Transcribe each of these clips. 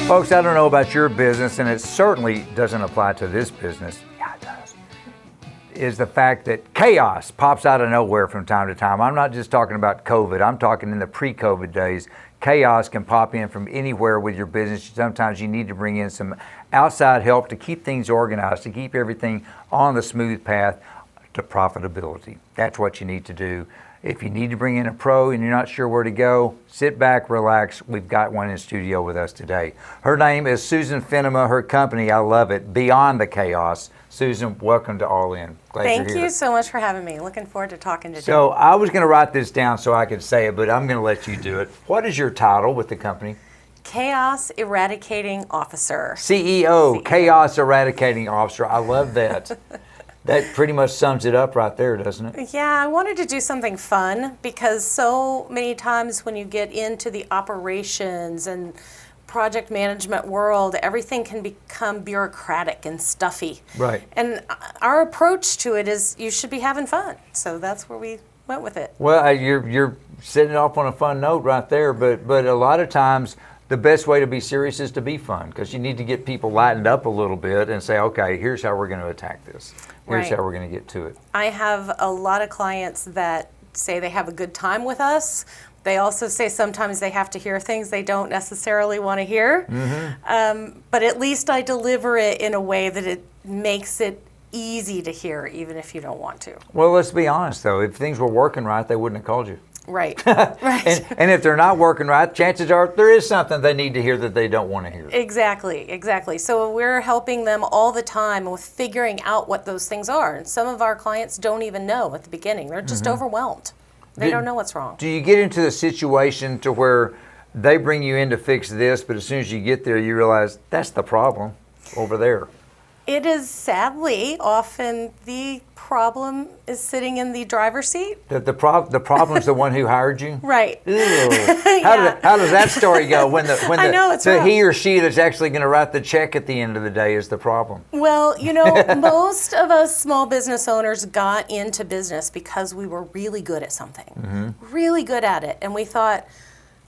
Folks, I don't know about your business, and it certainly doesn't apply to this business. Yeah, it does. Is the fact that chaos pops out of nowhere from time to time. I'm not just talking about COVID. I'm talking in the pre-COVID days. Chaos can pop in from anywhere with your business. Sometimes you need to bring in some outside help to keep things organized, to keep everything on the smooth path to profitability. That's what you need to do. If you need to bring in a pro and you're not sure where to go, sit back, relax. We've got one in studio with us today. Her name is Susan Fennema. Her company, I love it, Beyond the Chaos. Susan, welcome to All In. Glad you're here. Thank you so much for having me. Looking forward to talking today. So I was going to write this down so I could say it, but I'm going to let you do it. What is your title with the company? Chaos Eradicating Officer. CEO, Chaos Eradicating Officer. I love that. That pretty much sums it up right there, doesn't it? Yeah, I wanted to do something fun because so many times when you get into the operations and project management world, everything can become bureaucratic and stuffy. Right. And our approach to it is you should be having fun. So that's where we went with it. Well, you're setting it off on a fun note right there, but a lot of times the best way to be serious is to be fun, because you need to get people lightened up a little bit and say, okay, here's how we're going to attack this. Here's how we're going to get to it. I have a lot of clients that say they have a good time with us. They also say sometimes they have to hear things they don't necessarily want to hear. Mm-hmm. But at least I deliver it in a way that it makes it easy to hear, even if you don't want to. Well, let's be honest, though. If things were working right, they wouldn't have called you. Right. Right. And if they're not working right, chances are there is something they need to hear that they don't want to hear. Exactly. So we're helping them all the time with figuring out what those things are. And some of our clients don't even know at the beginning. They're just overwhelmed. They don't know what's wrong. Do you get into the situation to where they bring you in to fix this, but as soon as you get there, you realize that's the problem over there? It is sadly often the problem is sitting in the driver's seat. The problem's the one who hired you? Right. Ew. How does that story go when I know, it's rough. he or she that's actually going to write the check at the end of the day is the problem? Well, most of us small business owners got into business because we were really good at something, really good at it. And we thought,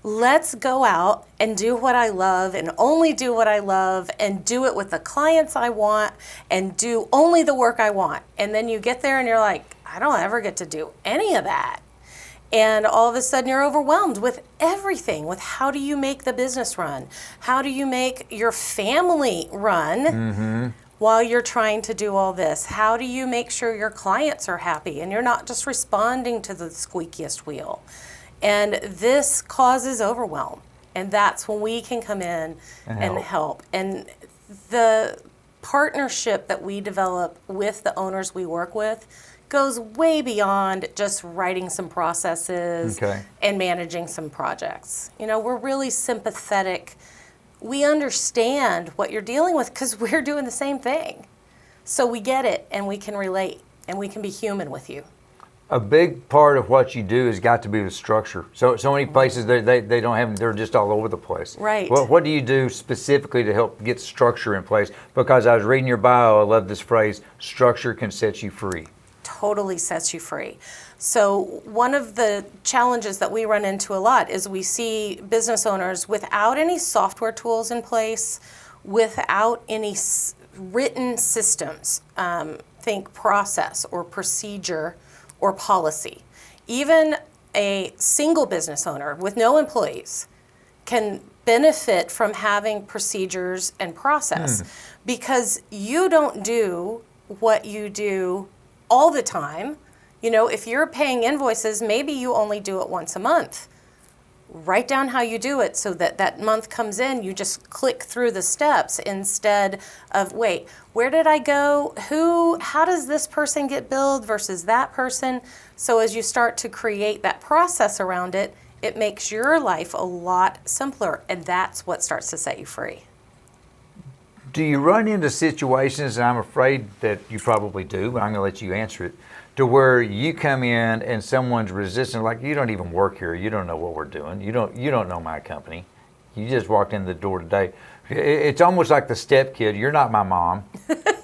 let's go out and do what I love and only do what I love and do it with the clients I want and do only the work I want. And then you get there and you're like, I don't ever get to do any of that. And all of a sudden you're overwhelmed with everything, with how do you make the business run? How do you make your family run while you're trying to do all this? How do you make sure your clients are happy and you're not just responding to the squeakiest wheel? And this causes overwhelm. And that's when we can come in and help. And the partnership that we develop with the owners we work with goes way beyond just writing some processes and managing some projects. We're really sympathetic. We understand what you're dealing with because we're doing the same thing. So we get it and we can relate and we can be human with you. A big part of what you do has got to be the structure. So many places they don't have, they're just all over the place. Right. What do you do specifically to help get structure in place? Because I was reading your bio, I love this phrase, structure can set you free. Totally sets you free. So one of the challenges that we run into a lot is we see business owners without any software tools in place, without any written systems, think process or procedure or policy. Even a single business owner with no employees can benefit from having procedures and process because you don't do what you do all the time. If you're paying invoices, maybe you only do it once a month. Write down how you do it so that month comes in, you just click through the steps instead of, wait, where did I go? How does this person get billed versus that person? So as you start to create that process around it, it makes your life a lot simpler, and that's what starts to set you free. Do you run into situations, and I'm afraid that you probably do, but I'm going to let you answer it, to where you come in and someone's resistant, like, you don't even work here, you don't know what we're doing, you don't know my company, you just walked in the door today. It's almost like the step kid, you're not my mom,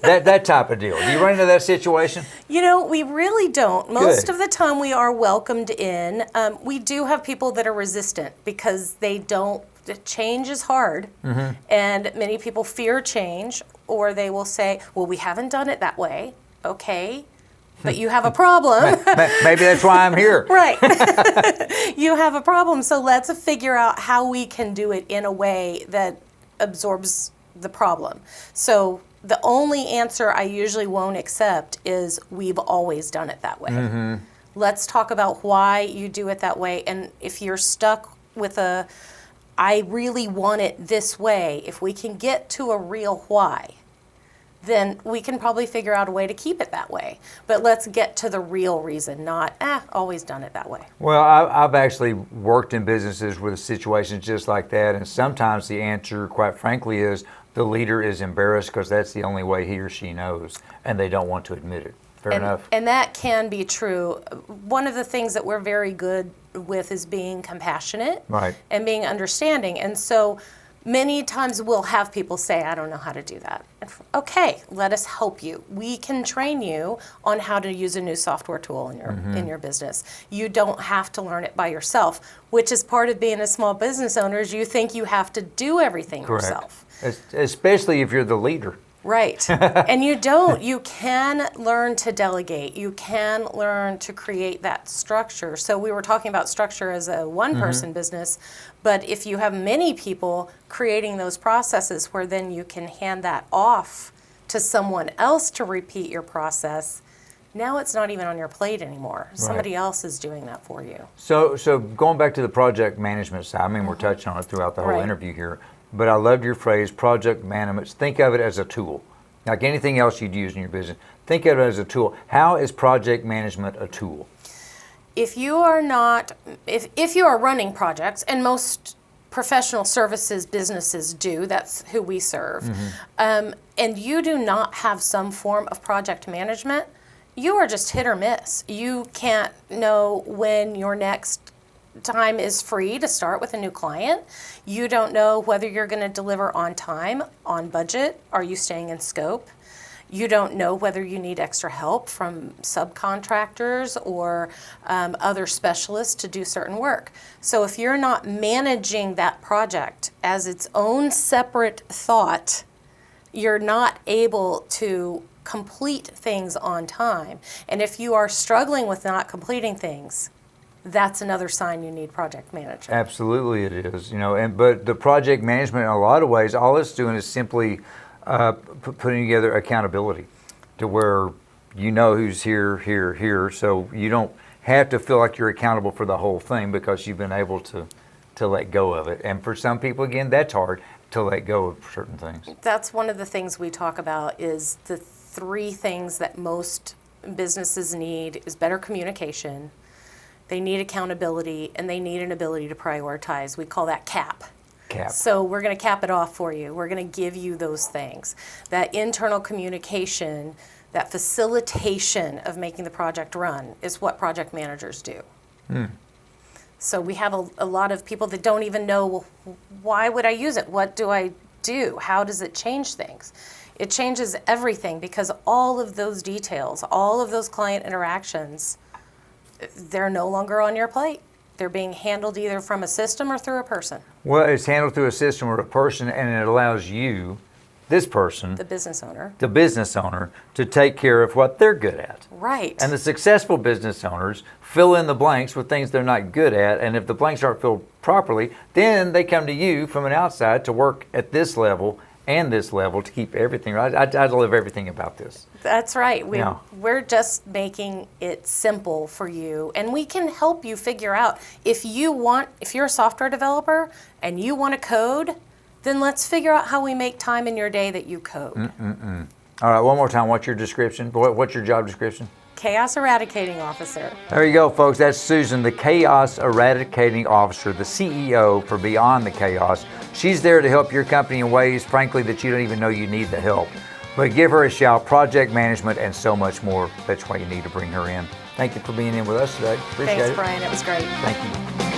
that type of deal. Do you run into that situation? You know, we really don't. Most Good. of the time we are welcomed in. We do have people that are resistant because they don't, change is hard. And many people fear change, or they will say, well, we haven't done it that way. Okay, but you have a problem. Maybe that's why I'm here. Right. You have a problem. So let's figure out how we can do it in a way that absorbs the problem. So the only answer I usually won't accept is we've always done it that way. Let's talk about why you do it that way. And if you're stuck with I really want it this way, if we can get to a real why, then we can probably figure out a way to keep it that way. But let's get to the real reason, not, always done it that way. Well, I've actually worked in businesses with situations just like that, and sometimes the answer, quite frankly, is the leader is embarrassed because that's the only way he or she knows, and they don't want to admit it. Fair enough. And that can be true. One of the things that we're very good with is being compassionate and being understanding. And so many times we'll have people say, I don't know how to do that. Okay, let us help you. We can train you on how to use a new software tool in your business. You don't have to learn it by yourself, which is part of being a small business owner, is you think you have to do everything yourself. Especially if you're the leader. Right. And you don't. You can learn to delegate. You can learn to create that structure. So we were talking about structure as a one-person business, but if you have many people creating those processes where then you can hand that off to someone else to repeat your process, now it's not even on your plate anymore. Somebody else is doing that for you. So going back to the project management side, I mean, we're touching on it throughout the whole interview here. But I loved your phrase, project management. Think of it as a tool. Like anything else you'd use in your business, think of it as a tool. How is project management a tool? If you are not, if you are running projects, and most professional services businesses do, that's who we serve, and you do not have some form of project management, you are just hit or miss. You can't know when your next time is free to start with a new client. You don't know whether you're going to deliver on time, on budget. Are you staying in scope? You don't know whether you need extra help from subcontractors or other specialists to do certain work. So if you're not managing that project as its own separate thought, you're not able to complete things on time. And if you are struggling with not completing things, that's another sign you need project management. Absolutely it is, but the project management in a lot of ways, all it's doing is simply putting together accountability to where you know who's here, so you don't have to feel like you're accountable for the whole thing because you've been able to let go of it. And for some people, again, that's hard to let go of certain things. That's one of the things we talk about is the 3 things that most businesses need is better communication, they need accountability, and they need an ability to prioritize. We call that CAP. So we're going to cap it off for you. We're going to give you those things. That internal communication, that facilitation of making the project run is what project managers do. So we have a lot of people that don't even know, well, why would I use it? What do I do? How does it change things? It changes everything because all of those details, all of those client interactions, they're no longer on your plate. They're being handled either from a system or through a person. Well, it's handled through a system or a person, and it allows you, this person, the business owner, to take care of what they're good at. Right. And the successful business owners fill in the blanks with things they're not good at, and if the blanks aren't filled properly, then they come to you from an outside to work at this level and this level to keep everything right. I love everything about this. That's right. We're just making it simple for you, and we can help you figure out if you're a software developer and you want to code, then let's figure out how we make time in your day that you code. All right, one more time. What's your description? What's your job description? Chaos Eradicating Officer. There you go, folks. That's Susan, the Chaos Eradicating Officer, the CEO for Beyond the Chaos. She's there to help your company in ways, frankly, that you don't even know you need the help. But give her a shout, project management, and so much more. That's why you need to bring her in. Thank you for being in with us today. Appreciate it. Thanks, Brian. It was great. Thank you.